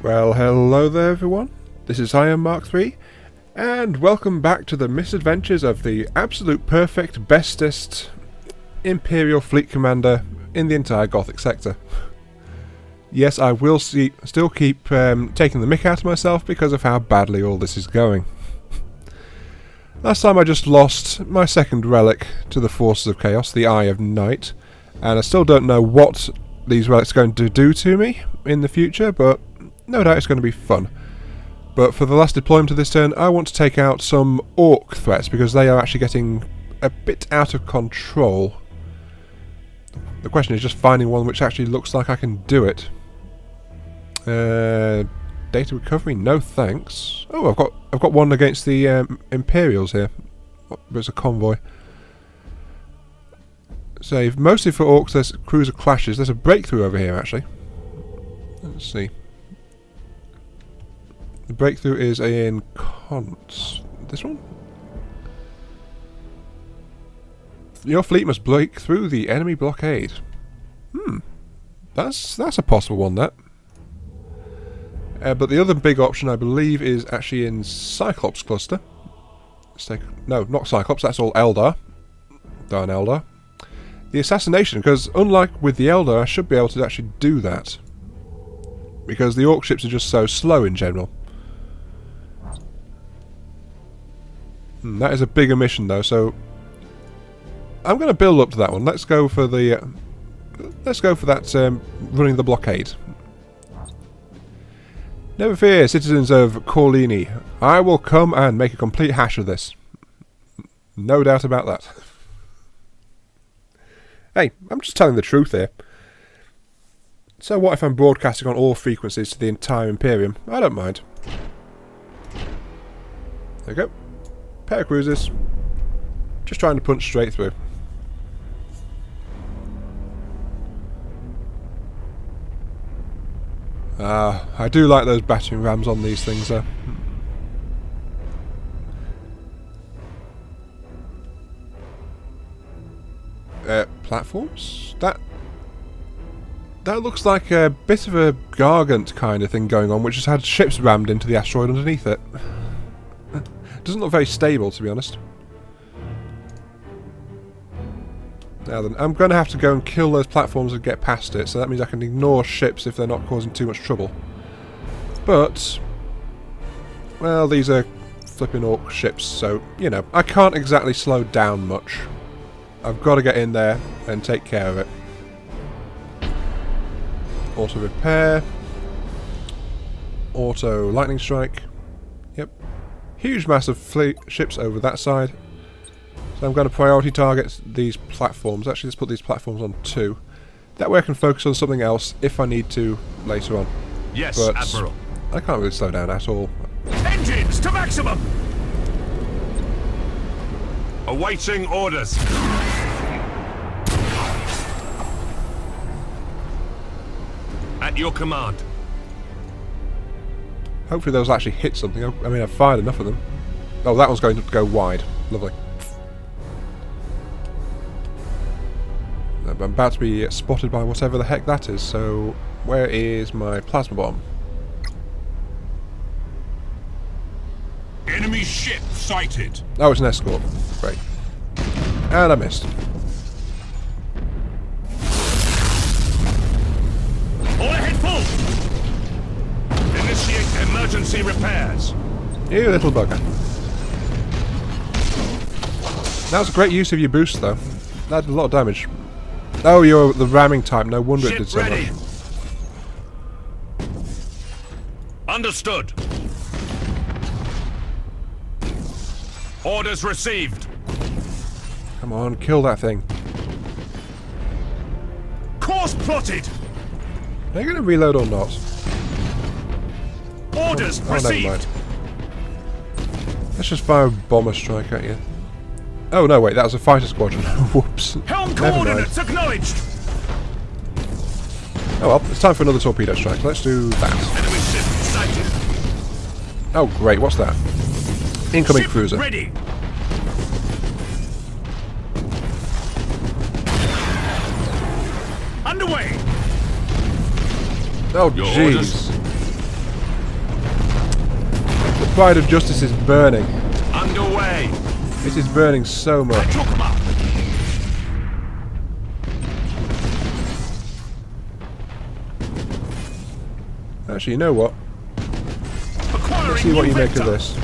Well, hello there everyone, this is Iron Mark III, and welcome back to the misadventures of the absolute perfect, bestest Imperial Fleet Commander in the entire Gothic sector. Yes, I will still keep taking the mick out of myself because of how badly all this is going. Last time I just lost my second relic to the forces of chaos, the Eye of Night, and I still don't know what these relics are going to do to me in the future, but no doubt it's going to be fun. But for the last deployment of this turn, I want to take out some Ork threats because they are actually getting a bit out of control. The question is just finding one which actually looks like I can do it. Data recovery, no thanks. Oh, I've got one against the Imperials here. It's a convoy. Save mostly for Orks. There's cruiser clashes. There's a breakthrough over here actually. Let's see. The breakthrough is in Cons. This one? Your fleet must break through the enemy blockade. That's a possible one, that. But the other big option, I believe, is actually in Cyclops cluster. Let's take... No, not Cyclops, that's all Eldar. Darn Eldar. The assassination, because unlike with the Eldar, I should be able to actually do that. Because the Ork ships are just so slow in general. That is a bigger mission though, so I'm going to build up to that one. Let's go for the that running the blockade. Never fear, citizens of Corlini. I will come and make a complete hash of this. No doubt about that. Hey, I'm just telling the truth here. So what if I'm broadcasting on all frequencies to the entire Imperium? I don't mind. There we go. Pair of cruisers. Just trying to punch straight through. I do like those battering rams on these things though. Platforms? That looks like a bit of a Gargant kind of thing going on, which has had ships rammed into the asteroid underneath it. Doesn't look very stable, to be honest. Now then, I'm going to have to go and kill those platforms and get past it, so that means I can ignore ships if they're not causing too much trouble. But, well, these are flipping Ork ships, so, you know, I can't exactly slow down much. I've got to get in there and take care of it. Auto repair. Auto lightning strike. Yep. Huge mass of fleet ships over that side. So I'm going to priority target these platforms. Actually, let's put these platforms on 2. That way I can focus on something else if I need to later on. Yes, but Admiral. I can't really slow down at all. Engines to maximum! Awaiting orders. At your command. Hopefully those actually hit something. I mean, I've fired enough of them. Oh, that one's going to go wide. Lovely. I'm about to be spotted by whatever the heck that is, so where is my plasma bomb? Enemy ship sighted. Oh, it's an escort. Great. And I missed. All ahead full! Initiate emergency repairs. You little bugger. That was a great use of your boost, though. That did a lot of damage. Oh, you're the ramming type. No wonder it did so much. Understood. Orders received. Come on, kill that thing. Course plotted. Are you going to reload or not? Orders never received. mind. Let's just fire a bomber strike at you. Oh no, wait, that was a fighter squadron. Whoops. Helm coordinates acknowledged. Oh well, it's time for another torpedo strike. Let's do that. Enemy ship sighted. Oh great, what's that? Incoming Ship cruiser. ready. Underway. Oh Your jeez. orders? The Pride of Justice is burning. Underway. It is burning so I much. took 'em up. Actually, you know what? Acquiring Let's see what new you make of vector. this.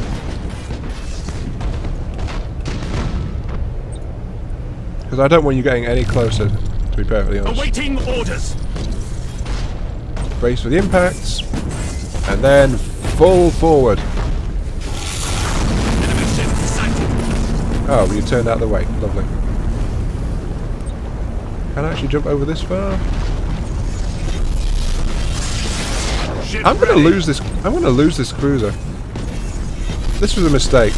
Because I don't want you getting any closer, to be perfectly honest. Awaiting orders. Brace for the impacts. And then full forward. Enemy ship sighted. Oh, you turned out of the way. Lovely. Can I actually jump over this far? Ship I'm gonna ready. lose this. I'm gonna lose this cruiser. This was a mistake.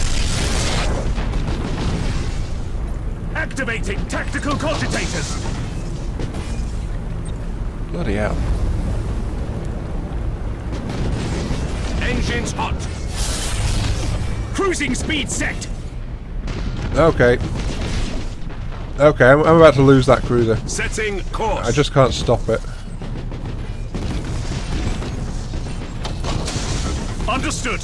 Activating tactical cogitators. Bloody hell. Engines hot. Cruising speed set. Okay. Okay, I'm about to lose that cruiser. Setting course. I just can't stop it. Understood.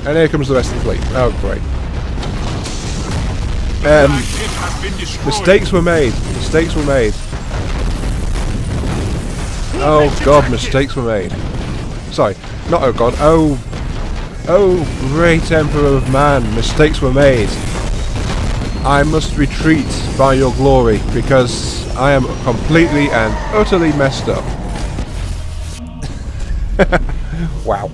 And here comes the rest of the fleet. Oh, great. Flagship has been destroyed. Mistakes were made. Mistakes were made. Oh god, mistakes were made. Sorry, not oh god. Oh, great Emperor of Man, mistakes were made. I must retreat by your glory because I am completely and utterly messed up. Wow.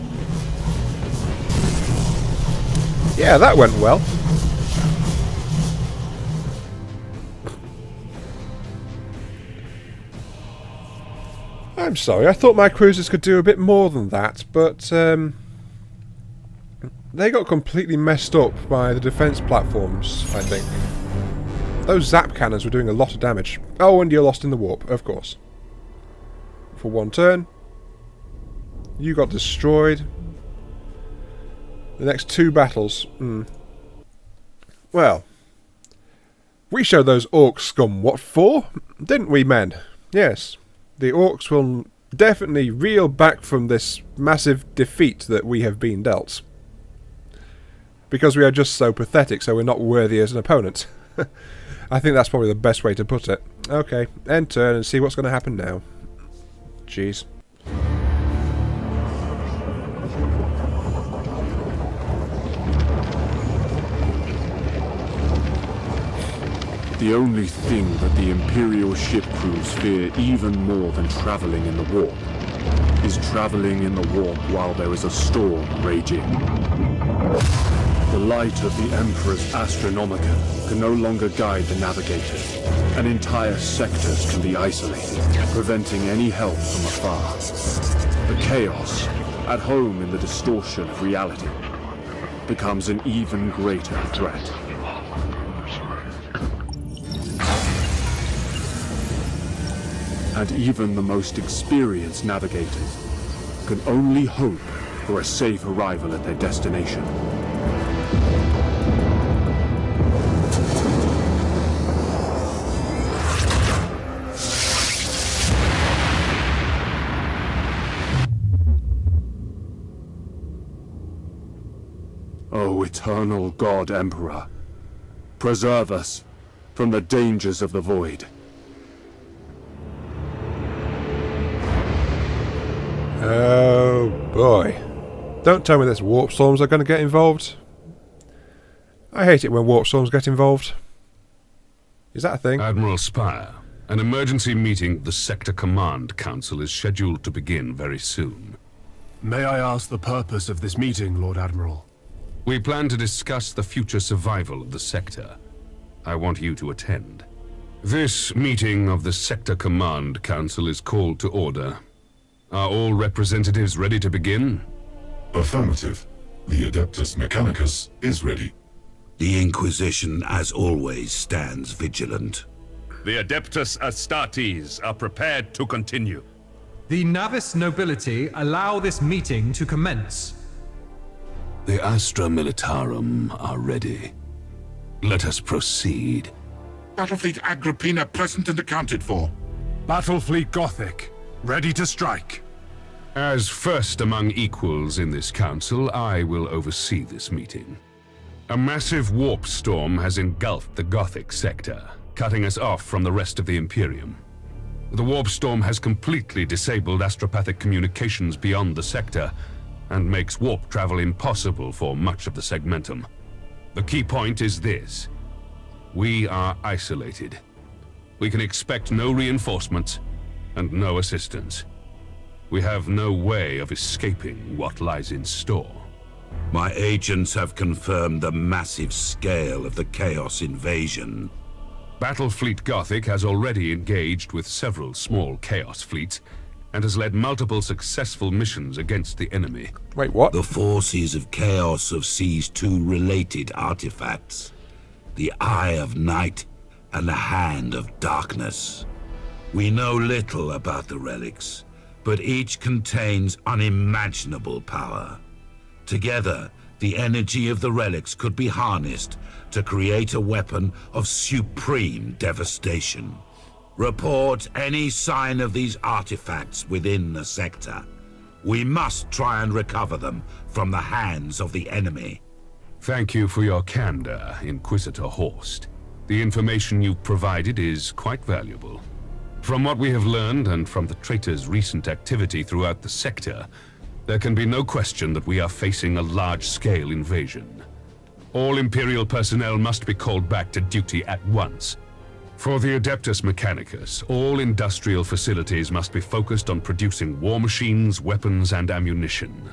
Yeah, that went well. I'm sorry, I thought my cruisers could do a bit more than that, but they got completely messed up by the defence platforms, I think. Those zap cannons were doing a lot of damage. Oh, and you're lost in the warp, of course. For one turn. You got destroyed. The next two battles. Well. We showed those Ork scum what for, didn't we, men? Yes. The Orks will definitely reel back from this massive defeat that we have been dealt. Because we are just so pathetic, so we're not worthy as an opponent. I think that's probably the best way to put it. Okay, end turn and see what's going to happen now. Jeez. The only thing that the Imperial ship crews fear even more than traveling in the warp is traveling in the warp while there is a storm raging. The light of the Emperor's Astronomica can no longer guide the navigators, and entire sectors can be isolated, preventing any help from afar. The chaos, at home in the distortion of reality, becomes an even greater threat. And even the most experienced navigators can only hope for a safe arrival at their destination. O eternal God Emperor, preserve us from the dangers of the void. Oh boy. Don't tell me this warp storms are going to get involved. I hate it when warp storms get involved. Is that a thing? Admiral Spire, an emergency meeting of the Sector Command Council is scheduled to begin very soon. May I ask the purpose of this meeting, Lord Admiral? We plan to discuss the future survival of the sector. I want you to attend. This meeting of the Sector Command Council is called to order. Are all representatives ready to begin? Affirmative. The Adeptus Mechanicus is ready. The Inquisition, as always, stands vigilant. The Adeptus Astartes are prepared to continue. The Navis nobility allow this meeting to commence. The Astra Militarum are ready. Let us proceed. Battlefleet Agrippina present and accounted for. Battlefleet Gothic, ready to strike. As first among equals in this council, I will oversee this meeting. A massive warp storm has engulfed the Gothic sector, cutting us off from the rest of the Imperium. The warp storm has completely disabled astropathic communications beyond the sector, and makes warp travel impossible for much of the segmentum. The key point is this: we are isolated. We can expect no reinforcements and no assistance. We have no way of escaping what lies in store. My agents have confirmed the massive scale of the Chaos invasion. Battlefleet Gothic has already engaged with several small Chaos fleets and has led multiple successful missions against the enemy. Wait, what? The forces of Chaos have seized two related artifacts: the Eye of Night and the Hand of Darkness. We know little about the relics, but each contains unimaginable power. Together, the energy of the relics could be harnessed to create a weapon of supreme devastation. Report any sign of these artifacts within the sector. We must try and recover them from the hands of the enemy. Thank you for your candor, Inquisitor Horst. The information you've provided is quite valuable. From what we have learned, and from the traitors' recent activity throughout the sector, there can be no question that we are facing a large-scale invasion. All Imperial personnel must be called back to duty at once. For the Adeptus Mechanicus, all industrial facilities must be focused on producing war machines, weapons, and ammunition.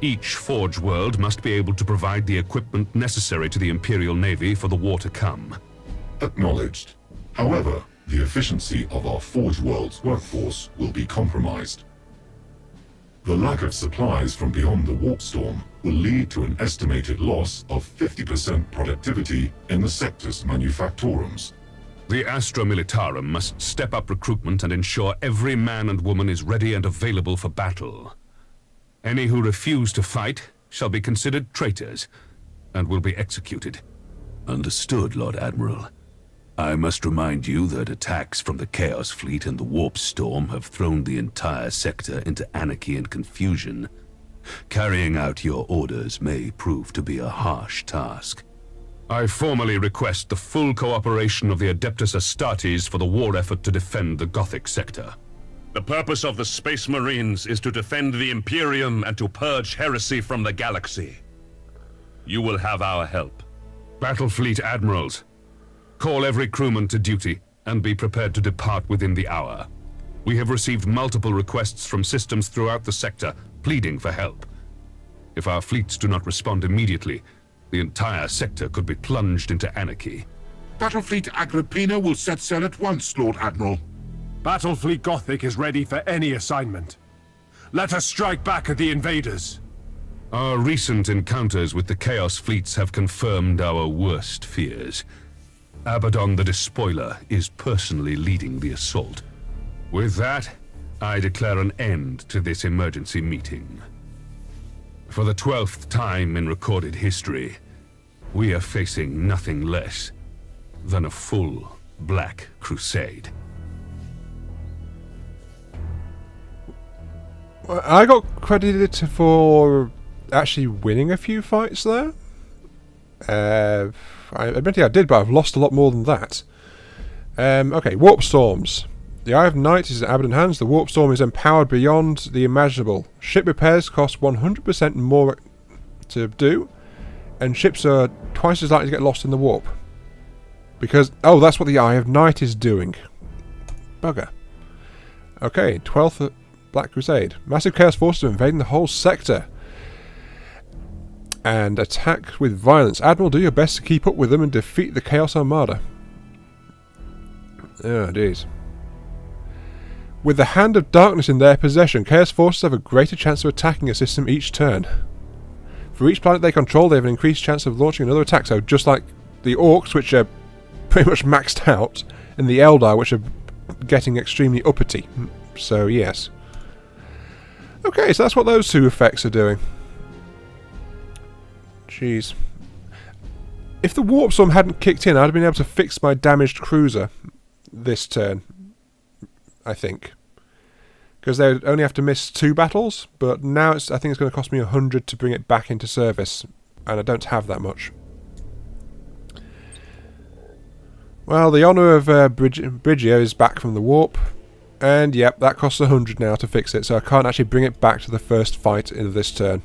Each Forge world must be able to provide the equipment necessary to the Imperial Navy for the war to come. Acknowledged. However, the efficiency of our Forge World's workforce will be compromised. The lack of supplies from beyond the warp storm will lead to an estimated loss of 50% productivity in the sector's manufactorums. The Astra Militarum must step up recruitment and ensure every man and woman is ready and available for battle. Any who refuse to fight shall be considered traitors and will be executed. Understood, Lord Admiral. I must remind you that attacks from the Chaos Fleet and the Warp Storm have thrown the entire sector into anarchy and confusion. Carrying out your orders may prove to be a harsh task. I formally request the full cooperation of the Adeptus Astartes for the war effort to defend the Gothic sector. The purpose of the Space Marines is to defend the Imperium and to purge heresy from the galaxy. You will have our help. Battlefleet Admirals, call every crewman to duty and be prepared to depart within the hour. We have received multiple requests from systems throughout the sector pleading for help. If our fleets do not respond immediately, the entire sector could be plunged into anarchy. Battlefleet Agrippina will set sail at once, Lord Admiral. Battlefleet Gothic is ready for any assignment. Let us strike back at the invaders. Our recent encounters with the Chaos fleets have confirmed our worst fears. Abaddon the Despoiler is personally leading the assault. With that, I declare an end to this emergency meeting. For the 12th time in recorded history, we are facing nothing less than a full Black Crusade. I got credited for actually winning a few fights there. Admittedly I did, but I've lost a lot more than that. Okay, Warp Storms. The Eye of Night is in Abaddon hands. The Warp Storm is empowered beyond the imaginable. Ship repairs cost 100% more to do, and ships are twice as likely to get lost in the warp. Because, oh, that's what the Eye of Night is doing. Bugger. Okay, 12th Black Crusade. Massive Chaos forces are invading the whole sector. And attack with violence. Admiral, do your best to keep up with them and defeat the Chaos Armada. Oh, jeez. With the Hand of Darkness in their possession, Chaos forces have a greater chance of attacking a system each turn. For each planet they control, they have an increased chance of launching another attack. So just like the Orks, which are pretty much maxed out, and the Eldar, which are getting extremely uppity. So yes. Okay, so that's what those two effects are doing. Jeez. If the warp storm hadn't kicked in, I'd have been able to fix my damaged cruiser this turn, I think. Because they would only have to miss 2 battles, but now I think it's going to cost me 100 to bring it back into service, and I don't have that much. Well, the honour of Bridgia is back from the warp, and yep, that costs 100 now to fix it, so I can't actually bring it back to the first fight of this turn.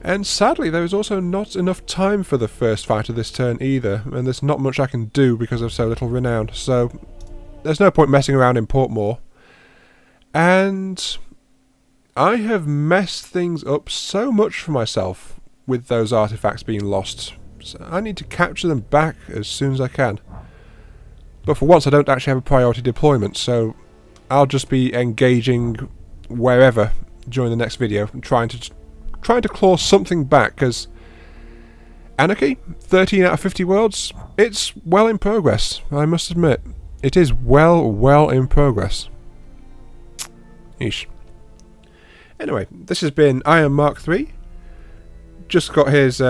And sadly, there is also not enough time for the first fight of this turn either, and there's not much I can do because of so little renown, so there's no point messing around in Portmore. And I have messed things up so much for myself with those artifacts being lost, so I need to capture them back as soon as I can. But for once I don't actually have a priority deployment, so I'll just be engaging wherever during the next video, trying to claw something back, because Anarchy, 13 out of 50 worlds, it's well in progress, I must admit. It is well in progress. Eesh. Anyway, this has been Iron Mark III. Just got his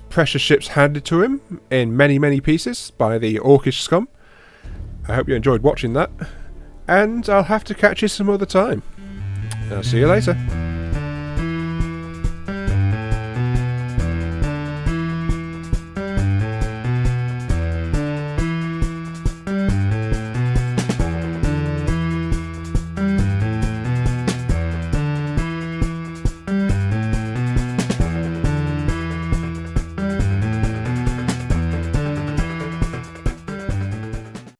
precious ships handed to him in many pieces by the Orkish scum. I hope you enjoyed watching that, and I'll have to catch you some other time. I'll see you later.